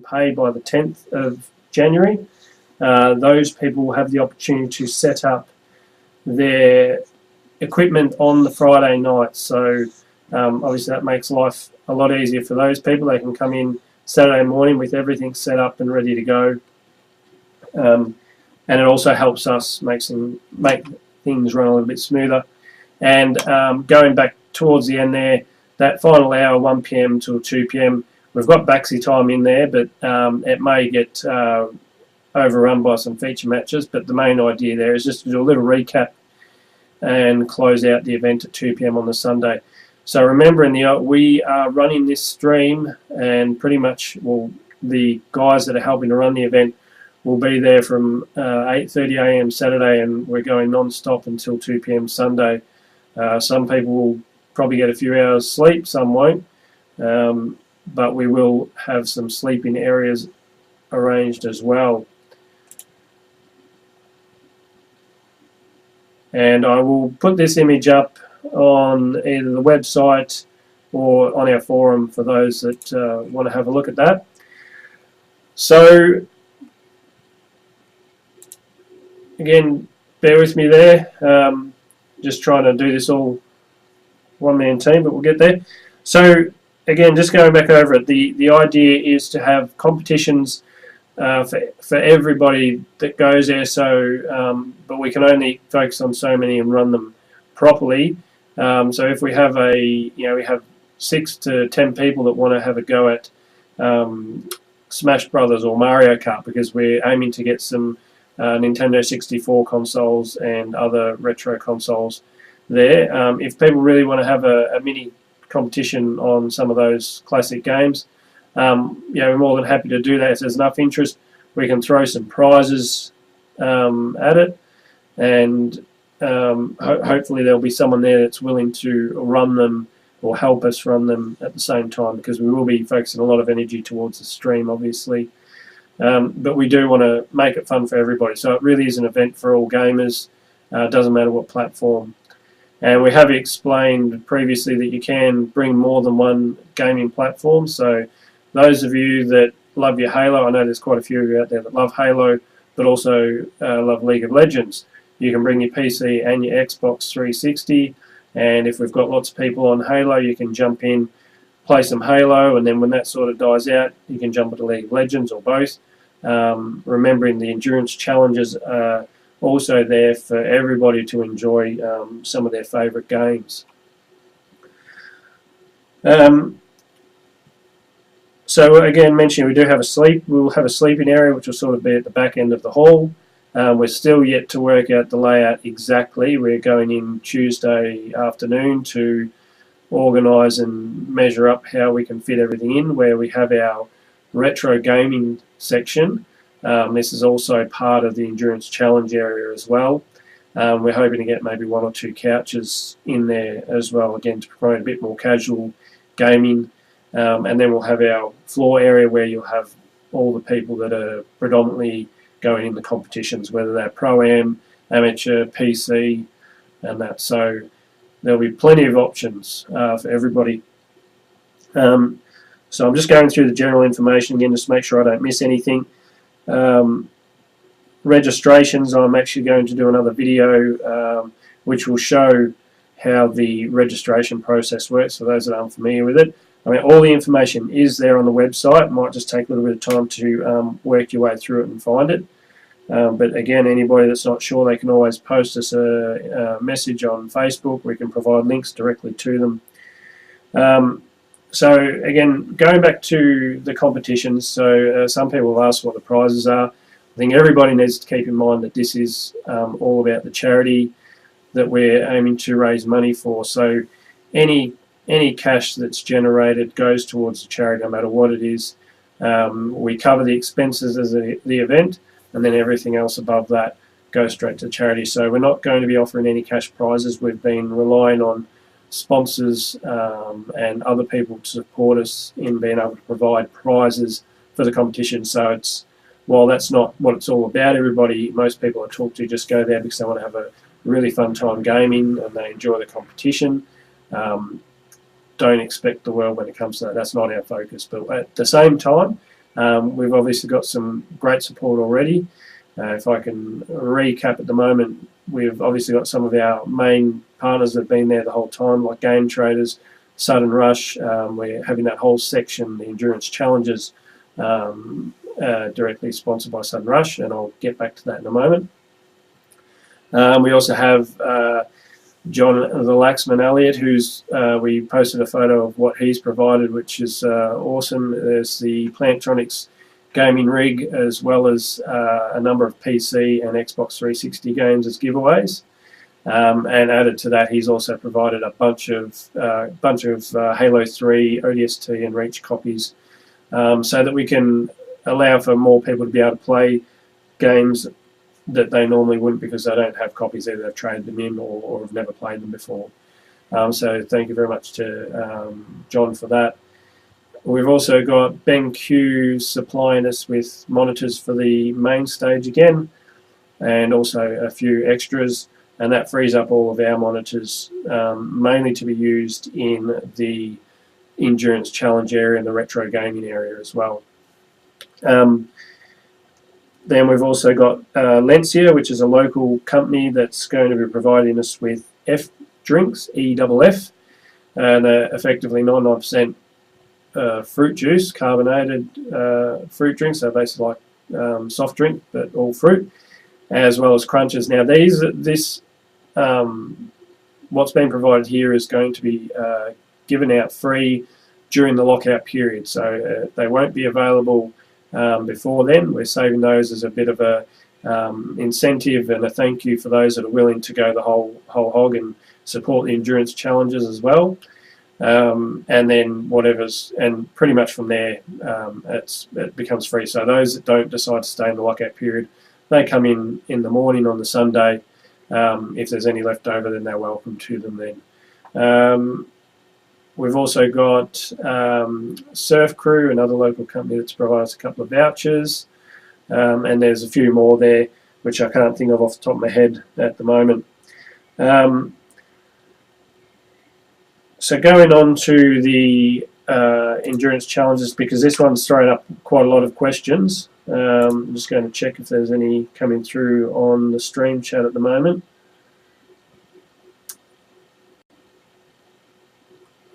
pay by the 10th of January. Those people will have the opportunity to set up their equipment on the Friday night. So obviously that makes life a lot easier for those people. They can come in Saturday morning with everything set up and ready to go. And it also helps us make things run a little bit smoother. And going back towards the end there, that final hour, 1 PM till 2 PM, we've got baxi time in there, but it may get overrun by some feature matches. But the main idea there is just to do a little recap and close out the event at 2 PM on the Sunday. So remembering, we are running this stream, and pretty much, well, the guys that are helping to run the event will be there from 8:30 AM Saturday, and we're going non-stop until 2 PM Sunday. Some people will probably get a few hours sleep, some won't, but we will have some sleeping areas arranged as well. And I will put this image up on either the website or on our forum for those that want to have a look at that. So again, bear with me there, just trying to do this all one-man team, but we'll get there. So again, just going back over it, the idea is to have competitions for everybody that goes there. So, but we can only focus on so many and run them properly. So if we have we have 6 to 10 people that want to have a go at Smash Brothers or Mario Kart, because we're aiming to get some Nintendo 64 consoles and other retro consoles there. If people really want to have a mini competition on some of those classic games, we're more than happy to do that. If there's enough interest, we can throw some prizes at it, and hopefully there'll be someone there that's willing to run them or help us run them at the same time, because we will be focusing a lot of energy towards the stream, obviously. But we do want to make it fun for everybody. So it really is an event for all gamers. Doesn't matter what platform. And we have explained previously that you can bring more than one gaming platform. So those of you that love your Halo, I know there's quite a few of you out there that love Halo, but also love League of Legends. You can bring your PC and your Xbox 360. And if we've got lots of people on Halo, you can jump in, play some Halo, and then when that sort of dies out, you can jump into League of Legends or both. Remembering the endurance challenges are also there for everybody to enjoy some of their favourite games. So again, mentioning we do have we'll have a sleeping area which will sort of be at the back end of the hall. We're still yet to work out the layout exactly. We're going in Tuesday afternoon to organise and measure up how we can fit everything in, where we have our retro gaming section. This is also part of the endurance challenge area as well. We're hoping to get maybe 1 or 2 couches in there as well, again to promote a bit more casual gaming. And then we'll have our floor area where you'll have all the people that are predominantly going in the competitions, whether they're Pro-Am, Amateur, PC, and that. So there'll be plenty of options for everybody. So I'm just going through the general information again just to make sure I don't miss anything. Registrations, I'm actually going to do another video which will show how the registration process works for those that aren't familiar with it. I mean, all the information is there on the website. It might just take a little bit of time to work your way through it and find it. But again, anybody that's not sure, they can always post us a message on Facebook. We can provide links directly to them. So again, going back to the competitions, so some people have asked what the prizes are. I think everybody needs to keep in mind that this is all about the charity that we're aiming to raise money for. So any cash that's generated goes towards the charity, no matter what it is. We cover the expenses of the event, and then everything else above that goes straight to the charity. So we're not going to be offering any cash prizes. We've been relying on sponsors and other people to support us in being able to provide prizes for the competition. So it's, while that's not what it's all about, most people I talk to just go there because they want to have a really fun time gaming and they enjoy the competition. Don't expect the world when it comes to that. That's not our focus. But at the same time, We've obviously got some great support already. If I can recap at the moment, we've obviously got some of our main partners that have been there the whole time, like Game Traders, Sudden Rush. We're having that whole section, the Endurance Challenges, directly sponsored by Sudden Rush, and I'll get back to that in a moment. We also have John the Laxman Elliott, who's we posted a photo of what he's provided, which is awesome. There's the Plantronics gaming rig, as well as a number of PC and Xbox 360 games as giveaways. And added to that, he's also provided a bunch of Halo 3 ODST and Reach copies, so that we can allow for more people to be able to play games that they normally wouldn't, because they don't have copies, either they've traded them in or have never played them before. So thank you very much to John for that. We've also got BenQ supplying us with monitors for the main stage again, and also a few extras, and that frees up all of our monitors, mainly to be used in the endurance challenge area and the retro gaming area as well. Then we've also got Lencia, which is a local company that's going to be providing us with F drinks, EFF, and effectively 99% fruit juice, carbonated fruit drinks, so basically like soft drink, but all fruit, as well as crunches. Now what's been provided here is going to be given out free during the lockout period, so they won't be available before then. We're saving those as a bit of a incentive and a thank you for those that are willing to go the whole hog and support the endurance challenges as well. And then whatever's, and pretty much from there it becomes free. So those that don't decide to stay in the lockout period, they come in the morning on the Sunday. If there's any left over, then they're welcome to them then. We've also got Surf Crew, another local company that's provided us a couple of vouchers, and there's a few more there which I can't think of off the top of my head at the moment. So going on to the endurance challenges, because this one's thrown up quite a lot of questions. I'm just going to check if there's any coming through on the stream chat at the moment.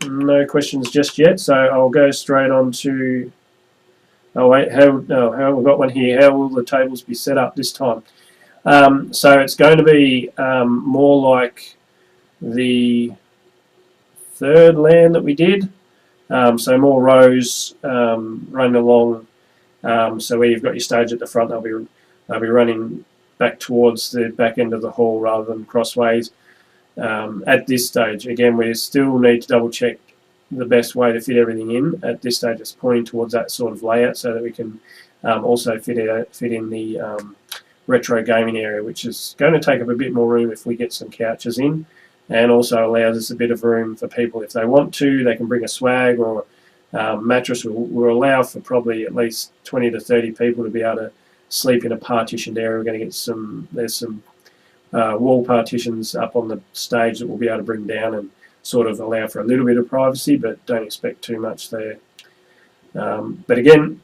No questions just yet, so I'll go straight on to... Oh wait, we've got one here. How will the tables be set up this time? So it's going to be more like the third LAN that we did. So more rows running along. So where you've got your stage at the front, they'll be running back towards the back end of the hall rather than crossways. At this stage, again, we still need to double check the best way to fit everything in. At this stage, it's pointing towards that sort of layout so that we can also fit in the retro gaming area, which is going to take up a bit more room if we get some couches in, and also allows us a bit of room for people if they want to. They can bring a swag or mattress. We'll allow for probably at least 20 to 30 people to be able to sleep in a partitioned area. We're going to get there's some wall partitions up on the stage that we'll be able to bring down and sort of allow for a little bit of privacy, but don't expect too much there. But again,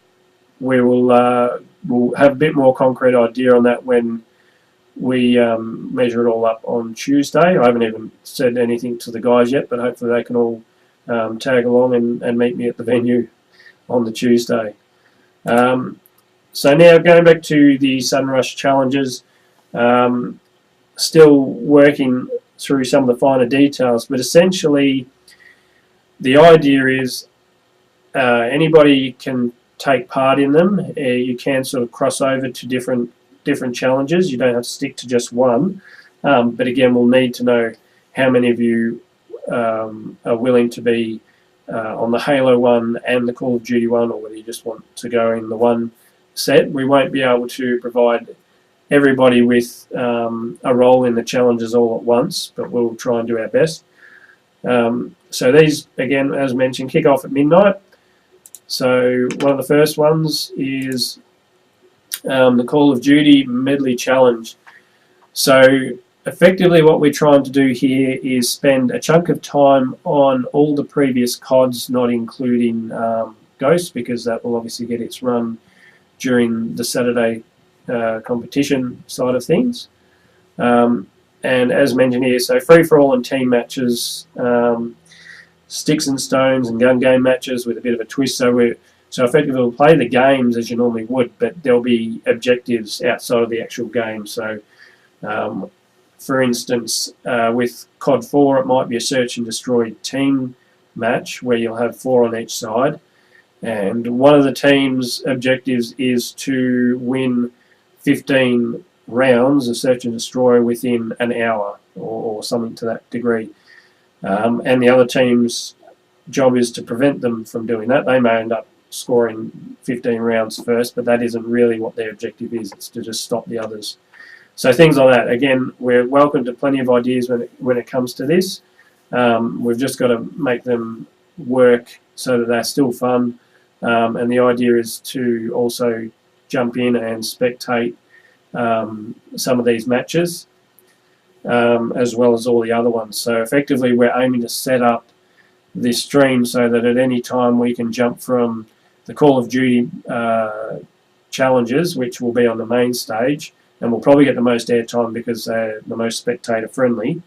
we'll have a bit more concrete idea on that when we measure it all up on Tuesday. I haven't even said anything to the guys yet, but hopefully they can all tag along and meet me at the venue on the Tuesday. So now going back to the Sudden Rush challenges, still working through some of the finer details, but essentially the idea is anybody can take part in them. You can sort of cross over to different challenges. You don't have to stick to just one, but again, we'll need to know how many of you are willing to be on the Halo one and the Call of Duty one, or whether you just want to go in the one set. We won't be able to provide everybody with a role in the challenges all at once, but we'll try and do our best. So these, again, as mentioned, kick off at midnight. So one of the first ones is the Call of Duty Medley Challenge. So effectively what we're trying to do here is spend a chunk of time on all the previous CODs, not including Ghost, because that will obviously get its run during the Saturday competition side of things. And as mentioned here, so free-for-all and team matches, sticks and stones and gun game matches with a bit of a twist. So effectively we'll play the games as you normally would, but there'll be objectives outside of the actual game. So for instance, with COD 4, it might be a search and destroy team match where you'll have 4 on each side. And one of the team's objectives is to win 15 rounds of search and destroy within an hour or something to that degree. And the other team's job is to prevent them from doing that. They may end up scoring 15 rounds first, but that isn't really what their objective is. It's to just stop the others. So things like that. Again, we're welcome to plenty of ideas when it comes to this. We've just got to make them work so that they're still fun. And the idea is to also jump in and spectate some of these matches, as well as all the other ones. So effectively we're aiming to set up this stream so that at any time we can jump from the Call of Duty challenges, which will be on the main stage, and we'll probably get the most airtime because they're the most spectator friendly.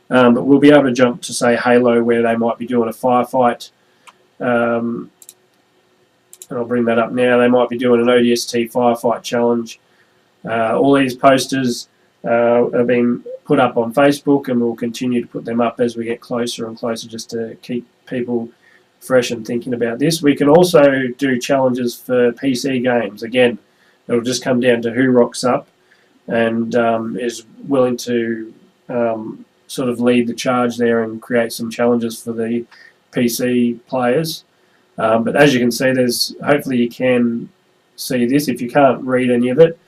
But we'll be able to jump to, say, Halo, where they might be doing a firefight. And I'll bring that up now. They might be doing an ODST firefight challenge. All these posters have been put up on Facebook, and we'll continue to put them up as we get closer and closer, just to keep people fresh and thinking about this. We can also do challenges for PC games. Again, it'll just come down to who rocks up and is willing to sort of lead the charge there and create some challenges for the PC players. But as you can see, hopefully you can see this. If you can't read any of it,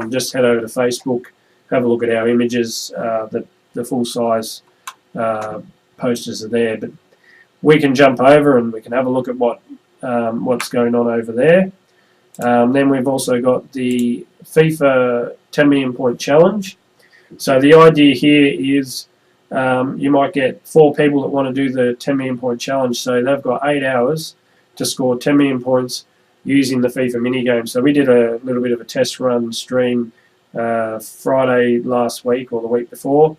just head over to Facebook, have a look at our images. The full-size posters are there, but we can jump over and we can have a look at what's going on over there. Then we've also got the FIFA 10 million point challenge. So the idea here is you might get 4 people that want to do the 10 million point challenge. So they've got 8 hours to score 10 million points using the FIFA minigame. So we did a little bit of a test run stream Friday last week or the week before.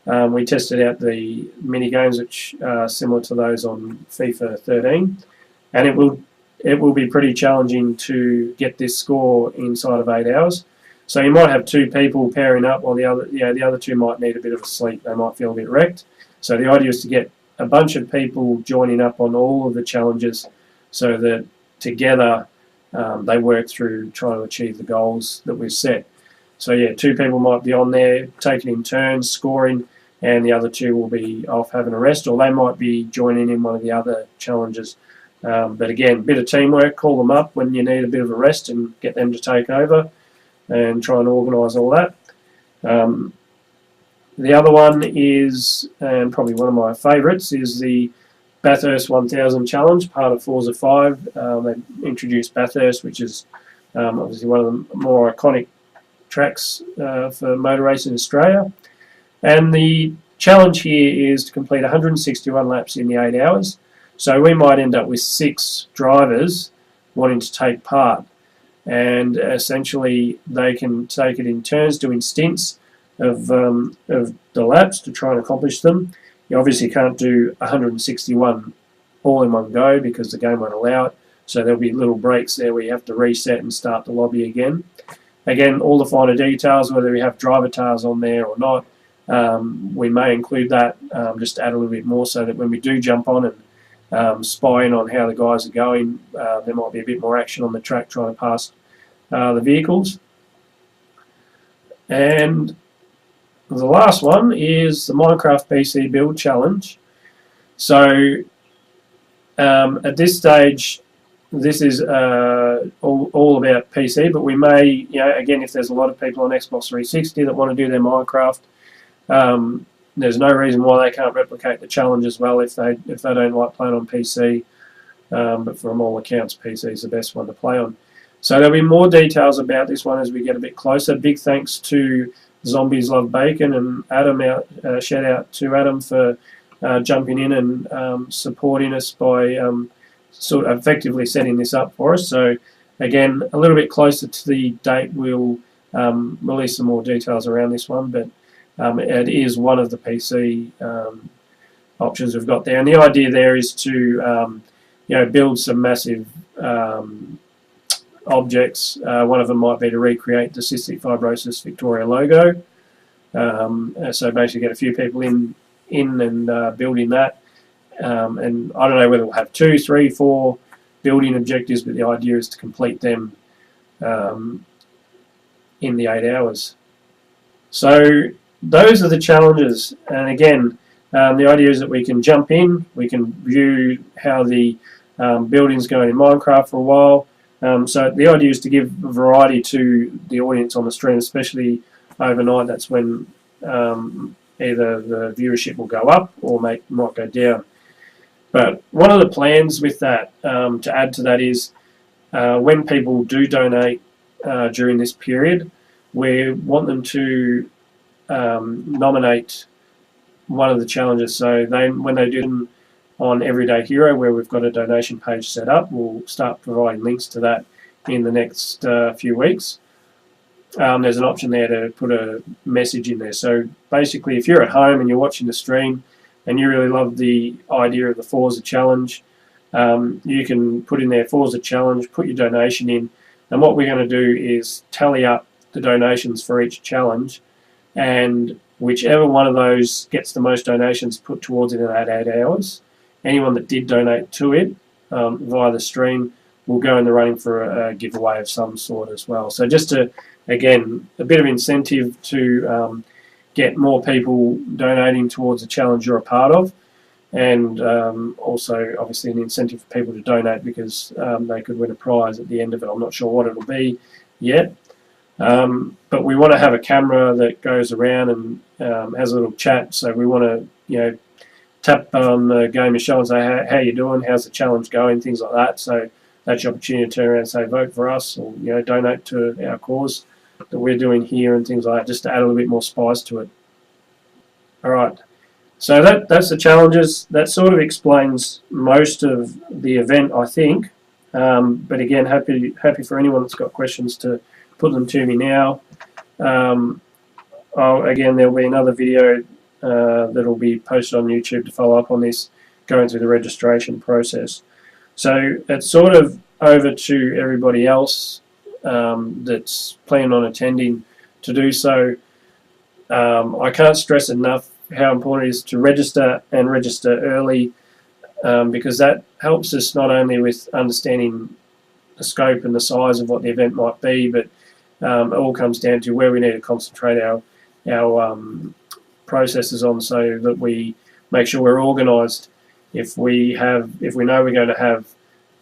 We tested out the minigames, which are similar to those on FIFA 13, and it will be pretty challenging to get this score inside of 8 hours. So you might have 2 people pairing up, while the other 2 might need a bit of a sleep. They might feel a bit wrecked. So the idea is to get a bunch of people joining up on all of the challenges, so that together they work through trying to achieve the goals that we've set. So yeah, 2 people might be on there taking in turns scoring, and the other 2 will be off having a rest, or they might be joining in one of the other challenges. But again, a bit of teamwork. Call them up when you need a bit of a rest and get them to take over and try and organise all that. The other one is, and probably one of my favourites, is the Bathurst 1000 Challenge, part of Forza 5. They introduced Bathurst, which is obviously one of the more iconic tracks for motor racing in Australia. And the challenge here is to complete 161 laps in the 8 hours. So we might end up with 6 drivers wanting to take part. And essentially they can take it in turns, doing stints of the laps to try and accomplish them. You obviously can't do 161 all in one go because the game won't allow it. So there'll be little breaks there where you have to reset and start the lobby again. Again, all the finer details, whether we have driver tars on there or not, we may include that just to add a little bit more, so that when we do jump on and spy in on how the guys are going, there might be a bit more action on the track trying to pass the vehicles. And the last one is the Minecraft PC Build Challenge. So at this stage, this is all about PC, but we may, again, if there's a lot of people on Xbox 360 that want to do their Minecraft, there's no reason why they can't replicate the challenge as well if they don't like playing on PC. But from all accounts, PC is the best one to play on. So there'll be more details about this one as we get a bit closer. Big thanks to Zombies Love Bacon and Adam. Shout out to Adam for jumping in and supporting us by sort of effectively setting this up for us. So again, a little bit closer to the date, we'll release some more details around this one, but it is one of the PC options we've got there. And the idea there is to build some massive objects. One of them might be to recreate the Cystic Fibrosis Victoria logo. So basically get a few people in and building that. And I don't know whether we'll have 2, 3, 4 building objectives, but the idea is to complete them in the 8 hours. So those are the challenges. And again, the idea is that we can jump in, we can view how the building's going in Minecraft for a while. So the idea is to give variety to the audience on the stream, especially overnight. That's when either the viewership will go up or might go down. But one of the plans with that, to add to that, is when people do donate during this period, we want them to nominate one of the challenges. So when they do them on Everyday Hero, where we've got a donation page set up, we'll start providing links to that in the next few weeks. There's an option there to put a message in there. So basically, if you're at home and you're watching the stream and you really love the idea of the Forza Challenge, you can put in there Forza Challenge, put your donation in, and what we're going to do is tally up the donations for each challenge, and whichever one of those gets the most donations put towards it in that 8 hours, anyone that did donate to it via the stream will go in the running for a giveaway of some sort as well. So just to, again, a bit of incentive to get more people donating towards a challenge you're a part of, and also obviously an incentive for people to donate because they could win a prize at the end of it. I'm not sure what it'll be yet, but we want to have a camera that goes around and has a little chat. So we want to, tap on the gamer show and say, how you doing, how's the challenge going, things like that. So that's your opportunity to turn around and say, vote for us, or donate to our cause that we're doing here and things like that, just to add a little bit more spice to it. All right, so that's the challenges. That sort of explains most of the event, I think. But again, happy for anyone that's got questions to put them to me now. Again, there'll be another video that'll be posted on YouTube to follow up on this, going through the registration process. So it's sort of over to everybody else that's planning on attending to do so. I can't stress enough how important it is to register, and register early, because that helps us not only with understanding the scope and the size of what the event might be, but it all comes down to where we need to concentrate our processes on, so that we make sure we're organised. If we know we're going to have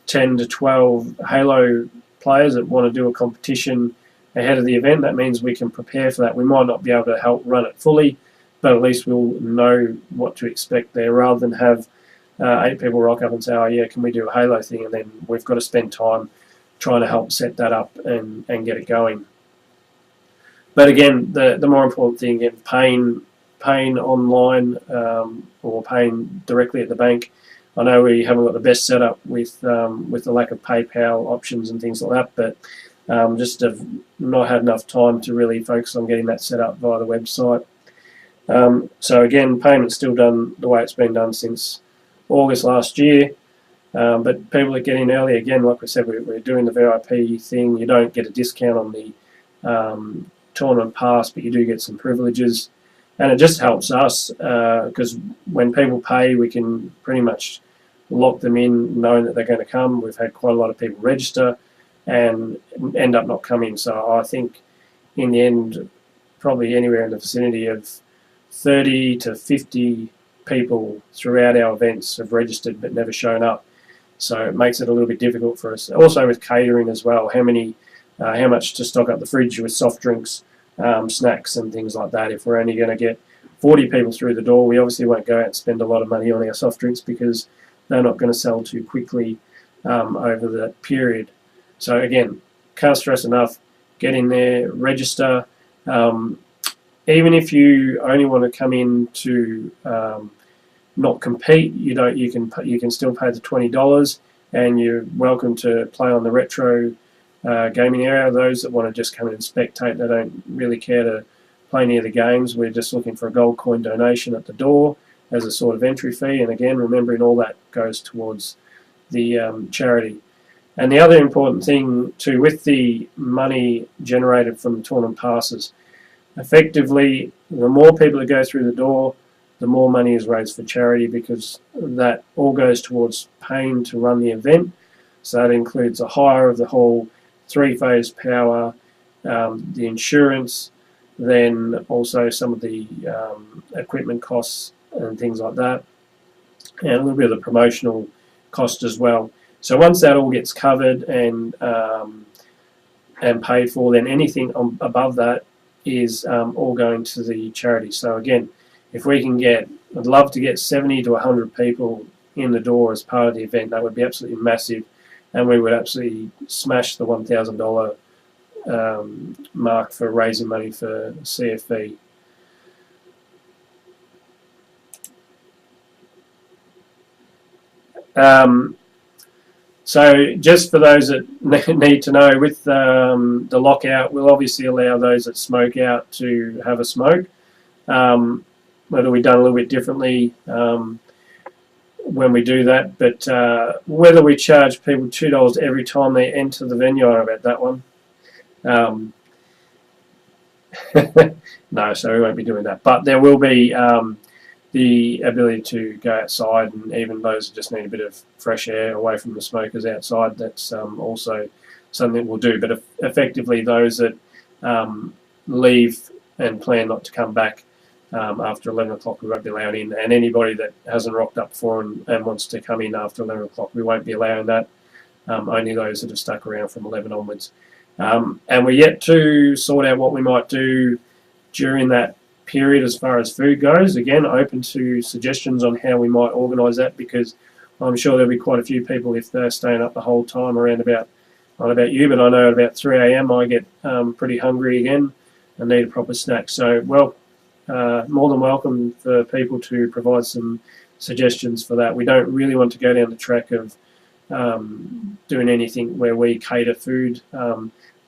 10 to 12 Halo players that want to do a competition ahead of the event, that means we can prepare for that. We might not be able to help run it fully, but at least we'll know what to expect there, rather than have 8 people rock up and say, oh yeah, can we do a Halo thing, and then we've got to spend time trying to help set that up and get it going. But again, the more important thing, again, paying online or paying directly at the bank. I know we haven't got the best setup with the lack of PayPal options and things like that, but just have not had enough time to really focus on getting that set up via the website. So again, payment's still done the way it's been done since August last year, but people that get in early, again, like we said, we're doing the VIP thing. You don't get a discount on the tournament pass, but you do get some privileges. And it just helps us because when people pay, we can pretty much lock them in knowing that they're going to come. We've had quite a lot of people register and end up not coming. So I think in the end, probably anywhere in the vicinity of 30 to 50 people throughout our events have registered but never shown up. So it makes it a little bit difficult for us. Also with catering as well, how much to stock up the fridge with soft drinks, snacks and things like that. If we're only going to get 40 people through the door, we obviously won't go out and spend a lot of money on our soft drinks because they're not going to sell too quickly over that period. So again, can't stress enough, get in there, register. Even if you only want to come in to not compete, you can still pay the $20. and you're welcome to play on the retro gaming area. Those that want to just come in and spectate, they don't really care to play any of the games. We're just looking for a gold coin donation at the door as a sort of entry fee, and again, remembering all that goes towards the charity. And the other important thing too, with the money generated from the tournament passes, effectively, the more people that go through the door, the more money is raised for charity, because that all goes towards paying to run the event. So that includes the hire of the whole 3-phase power, the insurance, then also some of the equipment costs and things like that, and a little bit of the promotional cost as well. So once that all gets covered and paid for, then anything above that is all going to the charity. So again, if we can get, I'd love to get 70 to 100 people in the door as part of the event. That would be absolutely massive, and we would absolutely smash the $1,000 mark for raising money for CFV. So just for those that need to know, with the lockout, we'll obviously allow those that smoke out to have a smoke. Whether we've done a little bit differently when we do that, but whether we charge people $2 every time they enter the venue, I don't know about that one. No, so we won't be doing that. But there will be the ability to go outside, and even those that just need a bit of fresh air away from the smokers outside, that's also something we'll do. But effectively, those that leave and plan not to come back after 11 o'clock, we won't be allowed in. And anybody that hasn't rocked up before and wants to come in after 11 o'clock, we won't be allowing that. Only those that have stuck around from 11 onwards. And we're yet to sort out what we might do during that period as far as food goes. Again, open to suggestions on how we might organise that, because I'm sure there'll be quite a few people, if they're staying up the whole time around about, I don't know about you, but I know at about 3 AM I get pretty hungry again and need a proper snack. So, well, more than welcome for people to provide some suggestions for that. We don't really want to go down the track of doing anything where we cater food.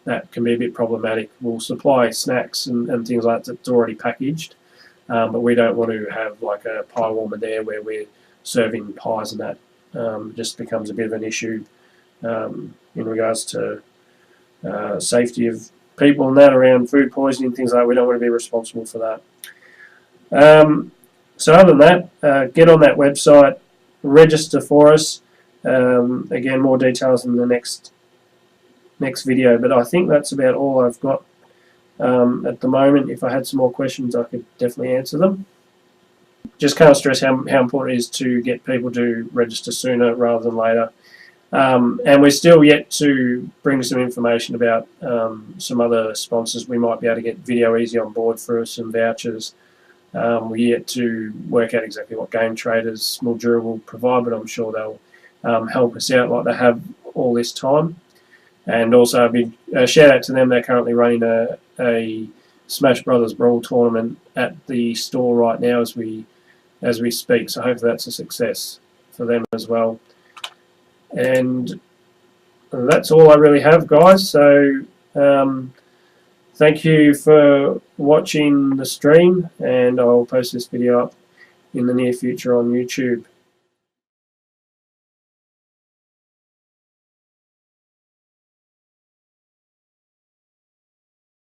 That can be a bit problematic. We'll supply snacks and things like that that's already packaged, but we don't want to have like a pie warmer there where we're serving pies, and that just becomes a bit of an issue in regards to safety of people and that around food poisoning, things like that. We don't want to be responsible for that. So other than that, get on that website, register for us. Again, more details in the next video, but I think that's about all I've got at the moment. If I had some more questions, I could definitely answer them. Just can't stress how important it is to get people to register sooner rather than later. And we're still yet to bring some information about some other sponsors. We might be able to get Video Easy on board for some vouchers. We're yet to work out exactly what Game Traders Mildura will provide, but I'm sure they'll help us out like they have all this time. And also a big shout out to them. They're currently running a Smash Brothers Brawl tournament at the store right now as we speak. So hopefully that's a success for them as well. And that's all I really have, guys. So thank you for watching the stream, and I'll post this video up in the near future on YouTube.